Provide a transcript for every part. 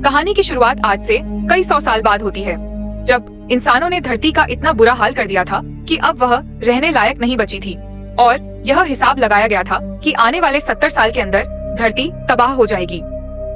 कहानी की शुरुआत आज से कई 100 साल बाद होती है, जब इंसानों ने धरती का इतना बुरा हाल कर दिया था कि अब वह रहने लायक नहीं बची थी और यह हिसाब लगाया गया था कि आने वाले 70 साल के अंदर धरती तबाह हो जाएगी।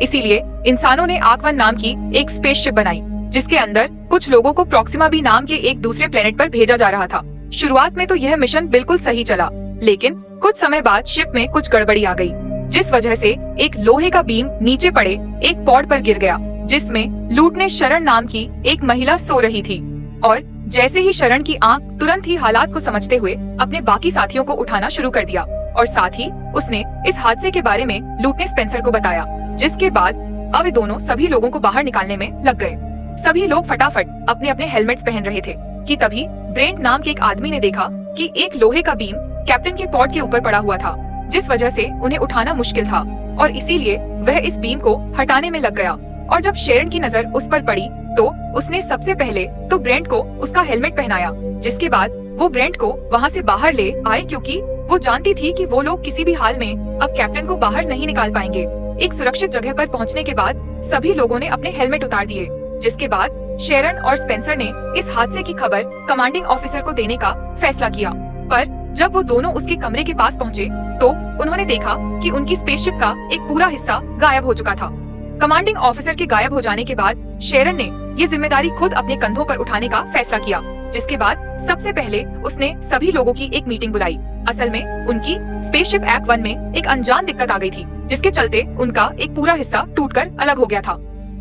इसीलिए इंसानों ने आर्क-1 नाम की एक स्पेसशिप बनाई, जिसके अंदर कुछ लोगों को प्रॉक्सिमा बी नाम के एक दूसरे प्लेनेट पर भेजा जा रहा था। शुरुआत में तो यह मिशन बिल्कुल सही चला, लेकिन कुछ समय बाद शिप में कुछ गड़बड़ी आ गई, जिस वजह से एक लोहे का बीम नीचे पड़े एक पॉड पर गिर गया, जिसमें लूटने शरण नाम की एक महिला सो रही थी। और जैसे ही शरण की आंख तुरंत ही हालात को समझते हुए अपने बाकी साथियों को उठाना शुरू कर दिया और साथ ही उसने इस हादसे के बारे में लूटने स्पेंसर को बताया, जिसके बाद अब वे दोनों सभी लोगों को बाहर निकालने में लग गए। सभी लोग फटाफट अपने अपने हेलमेट्स पहन रहे थे कि तभी ब्रेंट नाम के एक आदमी ने देखा कि एक लोहे का बीम कैप्टन के पॉड के ऊपर पड़ा हुआ था, जिस वजह से उन्हें उठाना मुश्किल था और इसीलिए वह इस बीम को हटाने में लग गया। और जब शेरन की नजर उस पर पड़ी तो उसने सबसे पहले तो ब्रेंट को उसका हेलमेट पहनाया, जिसके बाद वो ब्रेंट को वहाँ से बाहर ले आए, क्योंकि वो जानती थी कि वो लोग किसी भी हाल में अब कैप्टन को बाहर नहीं निकाल पाएंगे। एक सुरक्षित जगह पर पहुँचने के बाद सभी लोगों ने अपने हेलमेट उतार दिए, जिसके बाद शेरन और स्पेंसर ने इस हादसे की खबर कमांडिंग ऑफिसर को देने का फैसला किया। पर जब वो दोनों उसके कमरे के पास पहुँचे तो उन्होंने देखा कि उनकी स्पेसशिप का एक पूरा हिस्सा गायब हो चुका था। कमांडिंग ऑफिसर के गायब हो जाने के बाद शेरन ने ये जिम्मेदारी खुद अपने कंधों पर उठाने का फैसला किया, जिसके बाद सबसे पहले उसने सभी लोगों की एक मीटिंग बुलाई। असल में उनकी स्पेसशिप आर्क-1 में एक अनजान दिक्कत आ गई थी, जिसके चलते उनका एक पूरा हिस्सा टूटकर अलग हो गया था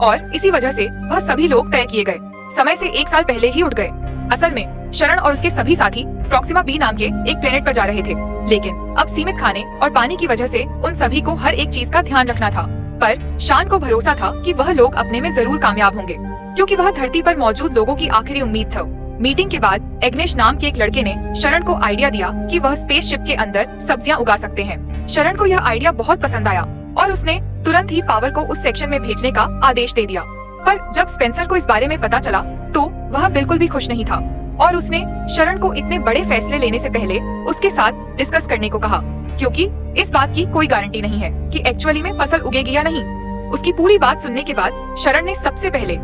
और इसी वजह से वह सभी लोग तय किए गए समय से 1 साल पहले ही उठ गए। असल में शरण और उसके सभी साथी प्रॉक्सिमा बी नाम के एक प्लेनेट पर जा रहे थे, लेकिन अब सीमित खाने और पानी की वजह से उन सभी को हर एक चीज का ध्यान रखना था। पर शान को भरोसा था कि वह लोग अपने में जरूर कामयाब होंगे, क्योंकि वह धरती पर मौजूद लोगों की आखिरी उम्मीद था। मीटिंग के बाद एग्नेश नाम के एक लड़के ने शरण को आइडिया दिया कि वह स्पेसशिप के अंदर सब्जियां उगा सकते हैं। शरण को यह आइडिया बहुत पसंद आया और उसने तुरंत ही पावर को उस सेक्शन में भेजने का आदेश दे दिया। पर जब स्पेंसर को इस बारे में पता चला तो वह बिल्कुल भी खुश नहीं था और उसने शरण को इतने बड़े फैसले लेने से पहले उसके साथ डिस्कस करने को कहा, क्योंकि इस बात की कोई गारंटी नहीं है कि एक्चुअली में फसल उगेगी या नहीं। उसकी पूरी बात सुनने के बाद शरण ने सबसे पहले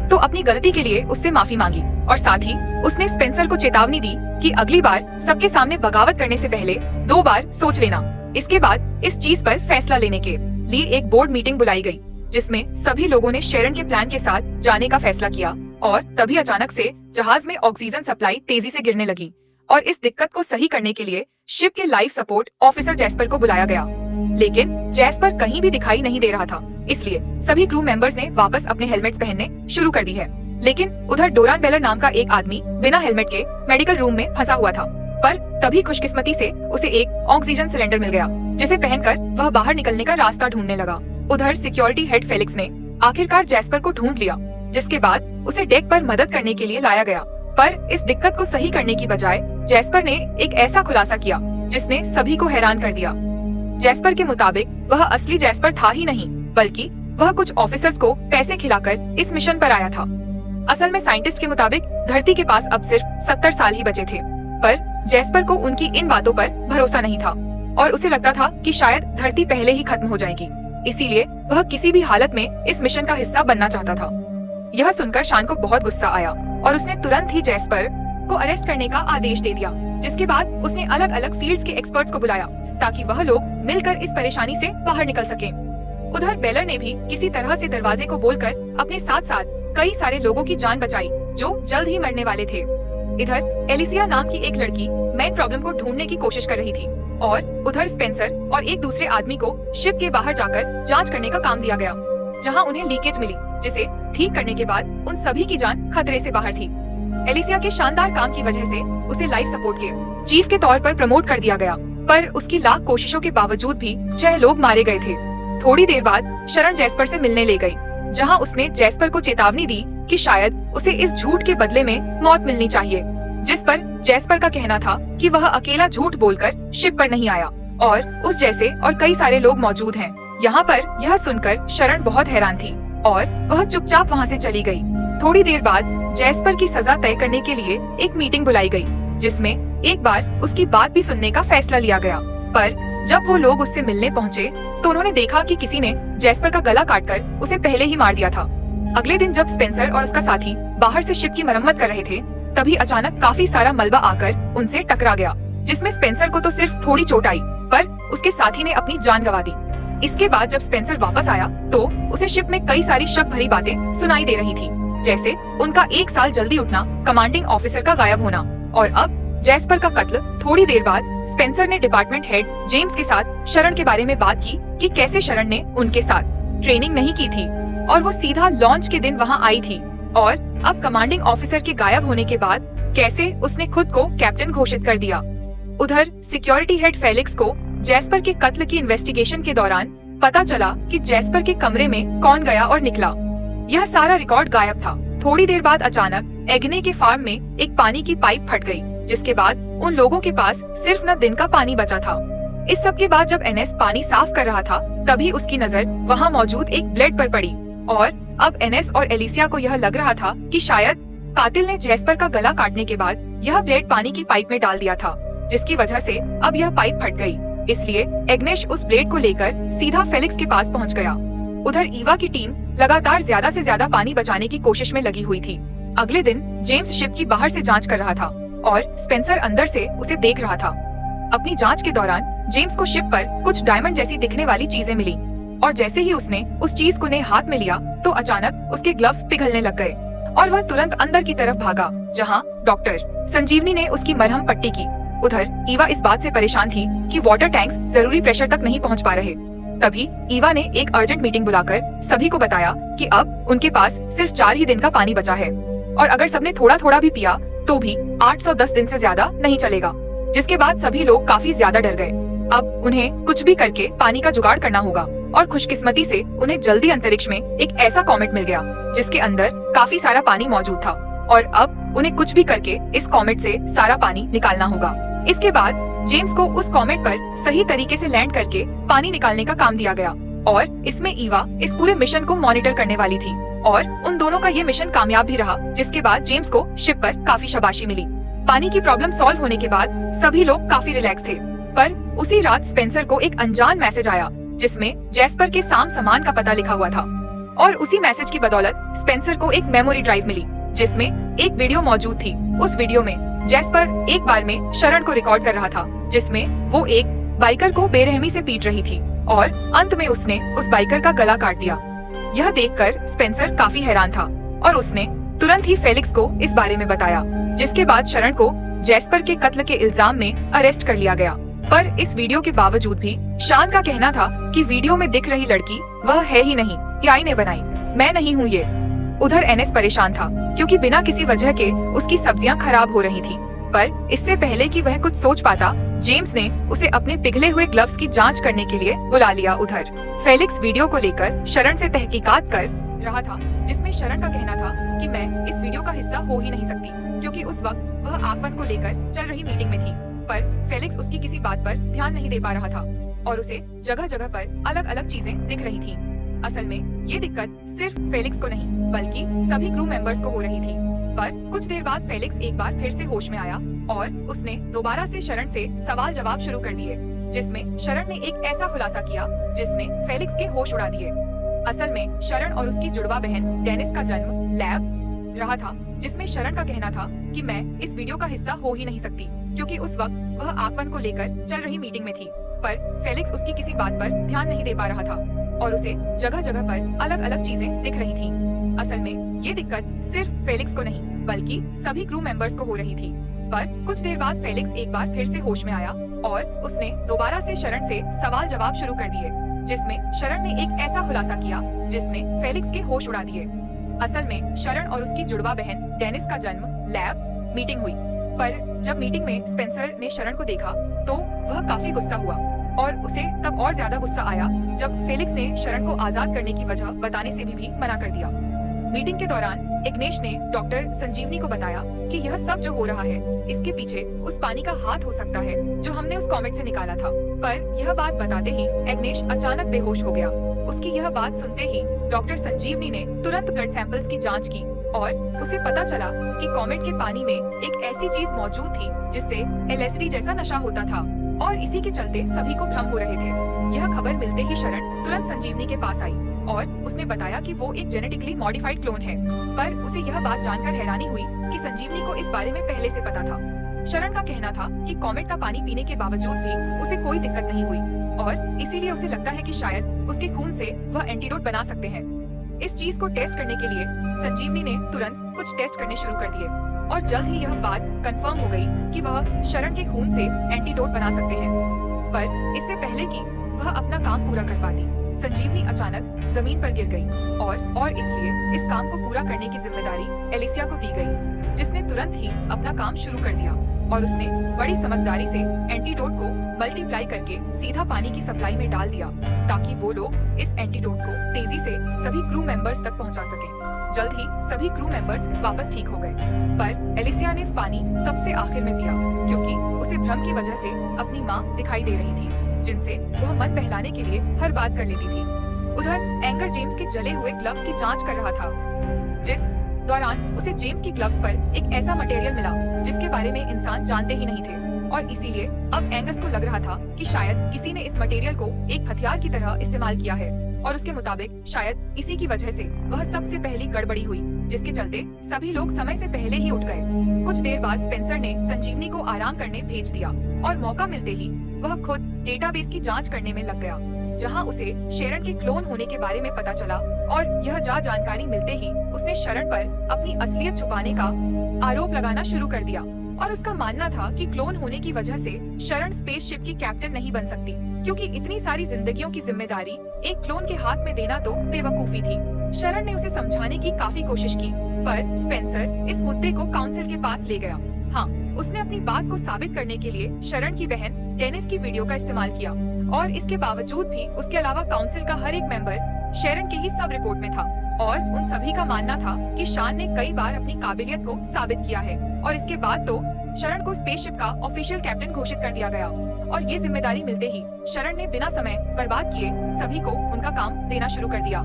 तो अपनी गलती के लिए उससे माफी मांगी और साथ ही उसने स्पेंसर को चेतावनी दी कि अगली बार सबके सामने बगावत करने से पहले 2 बार सोच लेना। इसके बाद इस चीज पर फैसला लेने के लिए एक बोर्ड मीटिंग बुलाई गई, जिसमें सभी लोगों ने शेरन के प्लान के साथ जाने का फैसला किया और तभी अचानक से जहाज में ऑक्सीजन सप्लाई तेजी से गिरने लगी और इस दिक्कत को सही करने के लिए शिप के लाइफ सपोर्ट ऑफिसर जैस्पर को बुलाया गया, लेकिन जैस्पर कहीं भी दिखाई नहीं दे रहा था। इसलिए सभी क्रू मेंबर्स ने वापस अपने हेलमेट्स पहनने शुरू कर दी है। लेकिन उधर डोरान बेलर नाम का एक आदमी बिना हेलमेट के मेडिकल रूम में फंसा हुआ था, पर तभी खुशकिस्मती से उसे एक ऑक्सीजन सिलेंडर मिल गया, जिसे पहनकर वह बाहर निकलने का रास्ता ढूंढने लगा। उधर सिक्योरिटी हेड फेलिक्स ने आखिरकार जैस्पर को ढूंढ लिया, जिसके बाद उसे डेक पर मदद करने के लिए लाया गया। पर इस दिक्कत को सही करने की बजाय जैस्पर ने एक ऐसा खुलासा किया जिसने सभी को हैरान कर दिया। जैस्पर के मुताबिक वह असली जैस्पर था ही नहीं, बल्कि वह कुछ ऑफिसर्स को पैसे खिलाकर इस मिशन पर आया था। असल में साइंटिस्ट के मुताबिक धरती के पास अब सिर्फ 70 साल ही बचे थे, पर जैस्पर को उनकी इन बातों पर भरोसा नहीं था और उसे लगता था कि शायद धरती पहले ही खत्म हो जाएगी। इसीलिए वह किसी भी हालत में इस मिशन का हिस्सा बनना चाहता था। यह सुनकर शान को बहुत गुस्सा आया और उसने तुरंत ही जैस्पर को अरेस्ट करने का आदेश दे दिया, जिसके बाद उसने अलग अलग फील्ड्स के एक्सपर्ट्स को बुलाया ताकि वह लोग मिलकर इस परेशानी से बाहर निकल सकें। उधर बेलर ने भी किसी तरह से दरवाजे को बोलकर अपने साथ साथ कई सारे लोगों की जान बचाई जो जल्द ही मरने वाले थे। इधर एलिसिया नाम की एक लड़की मेन प्रॉब्लम को ढूंढने की कोशिश कर रही थी और उधर स्पेंसर और एक दूसरे आदमी को शिप के बाहर जाकर जांच करने का काम दिया गया, जहां उन्हें लीकेज मिली, जिसे ठीक करने के बाद उन सभी की जान खतरे से बाहर थी। एलिसिया के शानदार काम की वजह से उसे लाइफ सपोर्ट के चीफ के तौर पर प्रमोट कर दिया गया, पर उसकी लाख कोशिशों के बावजूद भी 6 लोग मारे गए थे। थोड़ी देर बाद शरण जैस्पर से मिलने ले गई, जहां उसने जैस्पर को चेतावनी दी कि शायद उसे इस झूठ के बदले में मौत मिलनी चाहिए, जिस पर जैस्पर का कहना था कि वह अकेला झूठ बोलकर शिप पर नहीं आया और उस जैसे और कई सारे लोग मौजूद हैं। यहाँ पर यह सुनकर शरण बहुत हैरान थी और वह चुपचाप वहाँ से चली गई। थोड़ी देर बाद जैस्पर की सजा तय करने के लिए एक मीटिंग बुलाई गई, जिसमें एक बार उसकी बात भी सुनने का फैसला लिया गया। पर जब वो लोग उससे मिलने पहुँचे तो उन्होंने देखा कि किसी ने जैस्पर का गला काटकर उसे पहले ही मार दिया था अगले दिन जब स्पेंसर और उसका साथी बाहर से शिप की मरम्मत कर रहे थे, तभी अचानक काफी सारा मलबा आकर उनसे टकरा गया, जिसमें स्पेंसर को तो सिर्फ थोड़ी चोट आई, पर उसके साथी ने अपनी जान गंवा दी। इसके बाद जब स्पेंसर वापस आया तो उसे शिप में कई सारी शक भरी बातें सुनाई दे रही थी, जैसे उनका 1 साल जल्दी उठना, कमांडिंग ऑफिसर का गायब होना, और अब जैस्पर का कत्ल। थोड़ी देर बाद स्पेंसर ने डिपार्टमेंट हेड जेम्स के साथ शरण के बारे में बात की कि कैसे शरण ने उनके साथ ट्रेनिंग नहीं की थी और वो सीधा लॉन्च के दिन वहां आई थी, और अब कमांडिंग ऑफिसर के गायब होने के बाद कैसे उसने खुद को कैप्टन घोषित कर दिया। उधर सिक्योरिटी हेड फेलिक्स को जैस्पर के कत्ल की इन्वेस्टिगेशन के दौरान पता चला कि जैस्पर के कमरे में कौन गया और निकला। यह सारा रिकॉर्ड गायब था। थोड़ी देर बाद अचानक एग्ने के फार्म में एक पानी की पाइप फट गई, जिसके बाद उन लोगों के पास सिर्फ न दिन का पानी बचा था। इस सब के बाद जब एनएस पानी साफ कर रहा था, तभी उसकी नजर वहां मौजूद एक ब्लेड पर पड़ी, और अब एनएस और एलिसिया को यह लग रहा था कि शायद कातिल ने जैस्पर का गला काटने के बाद यह ब्लेड पानी की पाइप में डाल दिया था, जिसकी वजह से अब यह पाइप फट गई। इसलिए एग्नेश उस ब्लेड को लेकर सीधा फेलिक्स के पास पहुंच गया। उधर ईवा की टीम लगातार ज्यादा से ज्यादा पानी बचाने की कोशिश में लगी हुई थी। अगले दिन जेम्स शिप की बाहर से जांच कर रहा था और स्पेंसर अंदर से उसे देख रहा था। अपनी जांच के दौरान जेम्स को शिप पर कुछ डायमंड जैसी दिखने वाली चीजें मिली, और जैसे ही उसने उस चीज को हाथ में लिया तो अचानक उसके ग्लव्स पिघलने लग गए और वह तुरंत अंदर की तरफ भागा, जहाँ डॉक्टर संजीवनी ने उसकी मरहम पट्टी की। उधर ईवा इस बात से परेशान थी कि वाटर टैंक्स जरूरी प्रेशर तक नहीं पहुंच पा रहे। तभी ईवा ने एक अर्जेंट मीटिंग बुलाकर सभी को बताया कि अब उनके पास सिर्फ 4 ही दिन का पानी बचा है, और अगर सबने थोड़ा थोड़ा भी पिया तो भी 810 दिन से ज्यादा नहीं चलेगा। जिसके बाद सभी लोग काफी ज्यादा डर गए। अब उन्हें कुछ भी करके पानी का जुगाड़ करना होगा, और खुशकिस्मती से उन्हें जल्दी अंतरिक्ष में एक ऐसा कॉमेट मिल गया जिसके अंदर काफी सारा पानी मौजूद था, और अब उन्हें कुछ भी करके इस कॉमेट से सारा पानी निकालना होगा। इसके बाद जेम्स को उस कॉमेट पर सही तरीके से लैंड करके पानी निकालने का काम दिया गया, और इसमें ईवा इस पूरे मिशन को मॉनिटर करने वाली थी, और उन दोनों का ये मिशन कामयाब भी रहा, जिसके बाद जेम्स को शिप पर काफी शाबाशी मिली। पानी की प्रॉब्लम सॉल्व होने के बाद सभी लोग काफी रिलैक्स थे, पर उसी रात स्पेंसर को एक अनजान मैसेज आया जिसमें जैस्पर के साम सामान का पता लिखा हुआ था, और उसी मैसेज की बदौलत स्पेंसर को एक मेमोरी ड्राइव मिली जिसमें एक वीडियो मौजूद थी। उस वीडियो में जैस्पर एक बार में शरण को रिकॉर्ड कर रहा था, जिसमें वो एक बाइकर को बेरहमी से पीट रही थी, और अंत में उसने उस बाइकर का गला काट दिया। यह देखकर स्पेंसर काफी हैरान था, और उसने तुरंत ही फेलिक्स को इस बारे में बताया, जिसके बाद शरण को जैस्पर के कत्ल के इल्जाम में अरेस्ट कर लिया गया। पर इस वीडियो के बावजूद भी शान का कहना था कि वीडियो में दिख रही लड़की वह है ही नहीं, एआई ने बनाई, मैं नहीं हूँ ये। उधर एनएस परेशान था क्योंकि बिना किसी वजह के उसकी सब्जियां खराब हो रही थी, पर इससे पहले कि वह कुछ सोच पाता, जेम्स ने उसे अपने पिघले हुए ग्लव्स की जांच करने के लिए बुला लिया। उधर फेलिक्स वीडियो को लेकर शरण से तहकीकात कर रहा था, जिसमें शरण का कहना था कि मैं इस वीडियो का हिस्सा हो ही नहीं सकती, क्योंकि उस वक्त वह आगमन को लेकर चल रही मीटिंग में थी। पर फेलिक्स उसकी किसी बात पर ध्यान नहीं दे पा रहा था, और उसे जगह जगह पर अलग अलग चीजें दिख रही थी। असल में ये दिक्कत सिर्फ फेलिक्स को नहीं बल्कि सभी क्रू मेंबर्स को हो रही थी। पर कुछ देर बाद फेलिक्स एक बार फिर से होश में आया, और उसने दोबारा से शरण से सवाल जवाब शुरू कर दिए, जिसमें शरण ने एक ऐसा खुलासा किया जिसने फेलिक्स के होश उड़ा दिए। असल में शरण और उसकी जुड़वा बहन डेनिस का जन्म लैब रहा था, जिसमें शरण का कहना था कि मैं इस वीडियो का हिस्सा हो ही नहीं सकती, क्योंकि उस वक्त वह आगमन को लेकर चल रही मीटिंग में थी। पर फेलिक्स उसकी किसी बात पर ध्यान नहीं दे पा रहा था, और उसे जगह जगह पर अलग अलग चीजें दिख रही थीं। असल में ये दिक्कत सिर्फ फेलिक्स को नहीं बल्कि सभी क्रू मेंबर्स को हो रही थी। पर कुछ देर बाद फेलिक्स एक बार फिर से होश में आया, और उसने दोबारा से शरण से सवाल जवाब शुरू कर दिए, जिसमें शरण ने एक ऐसा खुलासा किया जिसने फेलिक्स के होश उड़ा दिए। असल में शरण और उसकी जुड़वा बहन डेनिस का जन्म लैब मीटिंग हुई, पर जब मीटिंग में स्पेंसर ने शरण को देखा तो वह काफी गुस्सा हुआ, और उसे तब और ज्यादा गुस्सा आया जब फेलिक्स ने शरण को आजाद करने की वजह बताने से भी मना कर दिया। मीटिंग के दौरान इग्नेश ने डॉक्टर संजीवनी को बताया कि यह सब जो हो रहा है इसके पीछे उस पानी का हाथ हो सकता है जो हमने उस कॉमेट से निकाला था। पर यह बात बताते ही इग्नेश अचानक बेहोश हो गया। उसकी यह बात सुनते ही डॉक्टर संजीवनी ने तुरंत ब्लड सैंपल्स की जांच की, और उसे पता चला कि कॉमेट के पानी में एक ऐसी चीज मौजूद थी जिससे एलएसडी जैसा नशा होता था, और इसी के चलते सभी को भ्रम हो रहे थे। यह खबर मिलते ही शरण तुरंत संजीवनी के पास आई, और उसने बताया कि वो एक जेनेटिकली मॉडिफाइड क्लोन है। पर उसे यह बात जानकर हैरानी हुई कि संजीवनी को इस बारे में पहले से पता था। शरण का कहना था कि कॉमेट का पानी पीने के बावजूद भी उसे कोई दिक्कत नहीं हुई और इसीलिए उसे लगता है कि शायद उसके खून से वह एंटीडोट बना सकते हैं। इस चीज को टेस्ट करने के लिए संजीवनी ने तुरंत कुछ टेस्ट करने शुरू कर दिए और जल्द ही यह बात कंफर्म हो गई कि वह शरण के खून से एंटीडोट बना सकते हैं। पर इससे पहले कि वह अपना काम पूरा कर पाती, संजीवनी अचानक जमीन पर गिर गई और इसलिए इस काम को पूरा करने की जिम्मेदारी एलिसिया को दी गई, जिसने तुरंत ही अपना काम शुरू कर दिया और उसने बड़ी समझदारी से एंटीडोट को मल्टीप्लाई करके सीधा पानी की सप्लाई में डाल दिया ताकि वो लोग इस एंटीडोट को तेजी से सभी क्रू मेंबर्स तक पहुंचा सकें। जल्द ही सभी क्रू मेंबर्स वापस ठीक हो गए, पर एलिसिया ने पानी सबसे आखिर में पिया क्योंकि उसे भ्रम की वजह से अपनी माँ दिखाई दे रही थी, जिनसे वह मन बहलाने के लिए हर बात कर लेती थी। उधर एंगर जेम्स के जले हुए ग्लव्स की जांच कर रहा था, जिस दौरान उसे जेम्स की ग्लव्स पर एक ऐसा मटेरियल मिला जिसके बारे में इंसान जानते ही नहीं थे और इसीलिए अब एंगस को लग रहा था कि शायद किसी ने इस मटेरियल को एक हथियार की तरह इस्तेमाल किया है और उसके मुताबिक शायद इसी की वजह से वह सबसे पहली गड़बड़ी हुई, जिसके चलते सभी लोग समय से पहले ही उठ गए। कुछ देर बाद स्पेंसर ने संजीवनी को आराम करने भेज दिया और मौका मिलते ही वह खुद डेटाबेस की जांच करने में लग गया, जहां उसे शरण के क्लोन होने के बारे में पता चला और यह जानकारी मिलते ही उसने शरण पर अपनी असलियत छुपाने का आरोप लगाना शुरू कर दिया और उसका मानना था कि क्लोन होने की वजह से शरण स्पेसशिप की कैप्टन नहीं बन सकती क्योंकि इतनी सारी जिंदगियों की जिम्मेदारी एक क्लोन के हाथ में देना तो बेवकूफी थी। शरण ने उसे समझाने की काफी कोशिश की, पर स्पेंसर इस मुद्दे को काउंसिल के पास ले गया। हाँ, उसने अपनी बात को साबित करने के लिए शरण की बहन डेनिस की वीडियो का इस्तेमाल किया और इसके बावजूद भी उसके अलावा काउंसिल का हर एक मेंबर शरण के ही सब रिपोर्ट में था और उन सभी का मानना था कि शान ने कई बार अपनी काबिलियत को साबित किया है और इसके बाद तो शरण को स्पेसशिप का ऑफिशियल कैप्टन घोषित कर दिया गया और ये जिम्मेदारी मिलते ही शरण ने बिना समय बर्बाद किए सभी को उनका काम देना शुरू कर दिया।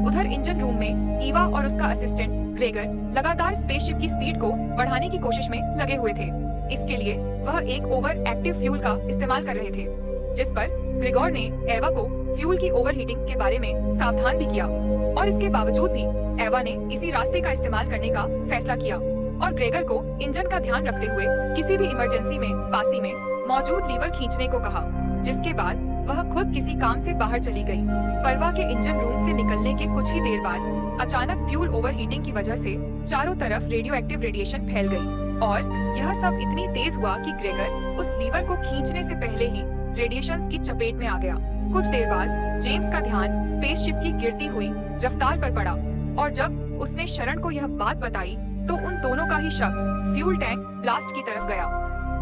उधर इंजन रूम में ईवा और उसका असिस्टेंट ग्रेगर लगातार स्पेसशिप की स्पीड को बढ़ाने की कोशिश में लगे हुए थे। इसके लिए वह एक ओवर एक्टिव फ्यूल का इस्तेमाल कर रहे थे, जिस पर ग्रेगोर ने एवा को फ्यूल की ओवरहीटिंग के बारे में सावधान भी किया और इसके बावजूद भी एवा ने इसी रास्ते का इस्तेमाल करने का फैसला किया और ग्रेगर को इंजन का ध्यान रखते हुए किसी भी इमरजेंसी में पासी में मौजूद लीवर खींचने को कहा, जिसके बाद वह खुद किसी काम से बाहर चली गई। परवा के इंजन रूम से निकलने के कुछ ही देर बाद अचानक फ्यूल ओवरहीटिंग की वजह से चारों तरफ रेडियो एक्टिव रेडिएशन फैल गई और यह सब इतनी तेज हुआ कि ग्रेगर उस लीवर को खींचने से पहले ही रेडिएशंस की चपेट में आ गया। कुछ देर बाद जेम्स का ध्यान स्पेसशिप की गिरती हुई रफ्तार पर पड़ा और जब उसने शरण को यह बात बताई तो उन दोनों का ही शक फ्यूल टैंक ब्लास्ट की तरफ गया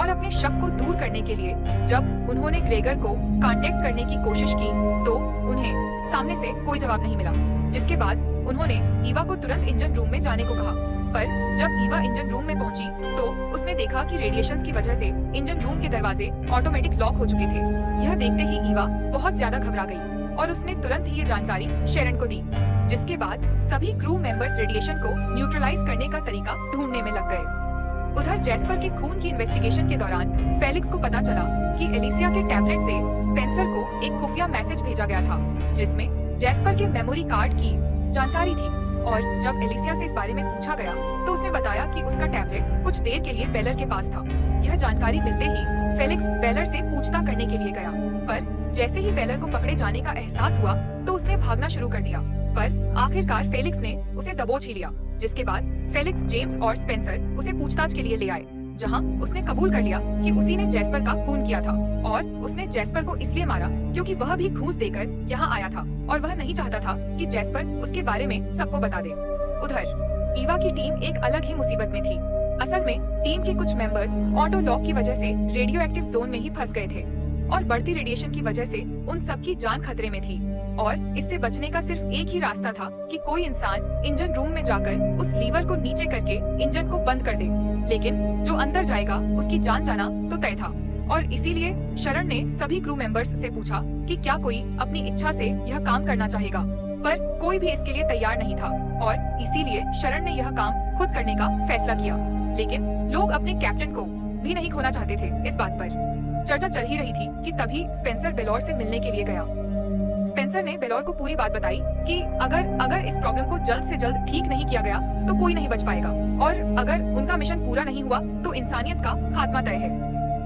और अपने शक को दूर करने के लिए जब उन्होंने ग्रेगर को कांटेक्ट करने की कोशिश की तो उन्हें सामने से कोई जवाब नहीं मिला, जिसके बाद उन्होंने ईवा को तुरंत इंजन रूम में जाने को कहा। पर जब ईवा इंजन रूम में पहुंची तो उसने देखा कि रेडिएशंस की वजह से इंजन रूम के दरवाजे ऑटोमेटिक लॉक हो चुके थे। यह देखते ही ईवा बहुत ज्यादा घबरा गई और उसने तुरंत ही ये जानकारी शेरन को दी, जिसके बाद सभी क्रू मेंबर्स रेडिएशन को न्यूट्रलाइज करने का तरीका ढूंढने में लग गए। उधर जैस्पर के खून की इन्वेस्टिगेशन के दौरान फेलिक्स को पता चला कि एलिसिया के टैबलेट से स्पेंसर को एक खुफिया मैसेज भेजा गया था जिसमें जैस्पर के मेमोरी कार्ड की जानकारी थी और जब एलिसिया से इस बारे में पूछा गया तो उसने बताया कि उसका टैबलेट कुछ देर के लिए बेलर के पास था। यह जानकारी मिलते ही फेलिक्स बेलर से पूछताछ करने के लिए गया, पर जैसे ही बेलर को पकड़े जाने का एहसास हुआ तो उसने भागना शुरू कर दिया, पर आखिरकार फेलिक्स ने उसे दबोच ही लिया, जिसके बाद फेलिक्स, जेम्स और स्पेंसर उसे पूछताछ के लिए ले आए, जहां उसने कबूल कर लिया कि उसी ने जैस्पर का खून किया था और उसने जैस्पर को इसलिए मारा क्योंकि वह भी घूस देकर यहाँ आया था और वह नहीं चाहता था कि जैस्पर उसके बारे में सबको बता दे। उधर ईवा की टीम एक अलग ही मुसीबत में थी। असल में टीम के कुछ मेंबर्स ऑटो लॉक की वजह से रेडियो एक्टिव जोन में ही फंस गए थे और बढ़ती रेडिएशन की वजह से उन सबकी जान खतरे में थी और इससे बचने का सिर्फ एक ही रास्ता था कि कोई इंसान इंजन रूम में जाकर उस लीवर को नीचे करके इंजन को बंद कर दे, लेकिन जो अंदर जाएगा उसकी जान जाना तो तय था। और इसीलिए शरण ने सभी क्रू मेंबर्स से पूछा कि क्या कोई अपनी इच्छा से यह काम करना चाहेगा, पर कोई भी इसके लिए तैयार नहीं था और इसीलिए शरण ने यह काम खुद करने का फैसला किया। लेकिन लोग अपने कैप्टन को भी नहीं खोना चाहते थे। इस बात पर चर्चा चल ही रही थी कि तभी स्पेंसर बेलोर से मिलने के लिए गया। स्पेंसर ने बेलोर को पूरी बात बताई कि अगर इस प्रॉब्लम को जल्द से जल्द ठीक नहीं किया गया तो कोई नहीं बच पाएगा और अगर उनका मिशन पूरा नहीं हुआ तो इंसानियत का खात्मा तय है।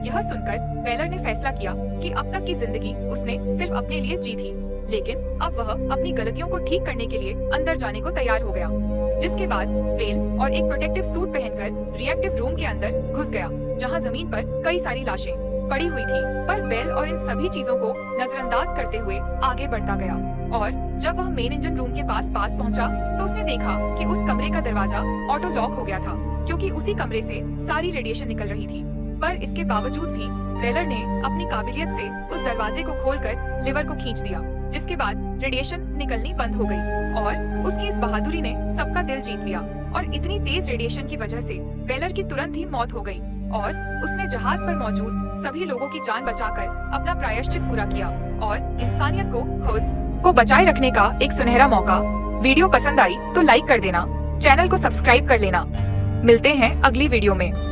यह सुनकर बेलर ने फैसला किया कि अब तक की जिंदगी उसने सिर्फ अपने लिए जी थी, लेकिन अब वह अपनी गलतियों को ठीक करने के लिए अंदर जाने को तैयार हो गया। जिसके बाद बेल और एक प्रोटेक्टिव सूट पहनकर रिएक्टिव रूम के अंदर घुस गया, जहां जमीन पर कई सारी लाशें पड़ी हुई थी। पर बेल और इन सभी चीजों को नजरअंदाज करते हुए आगे बढ़ता गया और जब वह मेन इंजन रूम के पास पहुंचा तो उसने देखा कि उस कमरे का दरवाजा ऑटो लॉक हो गया था, क्योंकि उसी कमरे से सारी रेडिएशन निकल रही थी। पर इसके बावजूद भी बेलर ने अपनी काबिलियत से उस दरवाजे को खोलकर लिवर को खींच दिया, जिसके बाद रेडिएशन निकलनी बंद हो गई और उसकी इस बहादुरी ने सबका दिल जीत लिया। और इतनी तेज रेडिएशन की वजह से बेलर की तुरंत ही मौत हो गई और उसने जहाज पर मौजूद सभी लोगों की जान बचाकर अपना प्रायश्चित पूरा किया और इंसानियत को खुद को बचाए रखने का एक सुनहरा मौका। वीडियो पसंद आई तो लाइक कर देना, चैनल को सब्सक्राइब कर लेना। मिलते हैं अगली वीडियो में।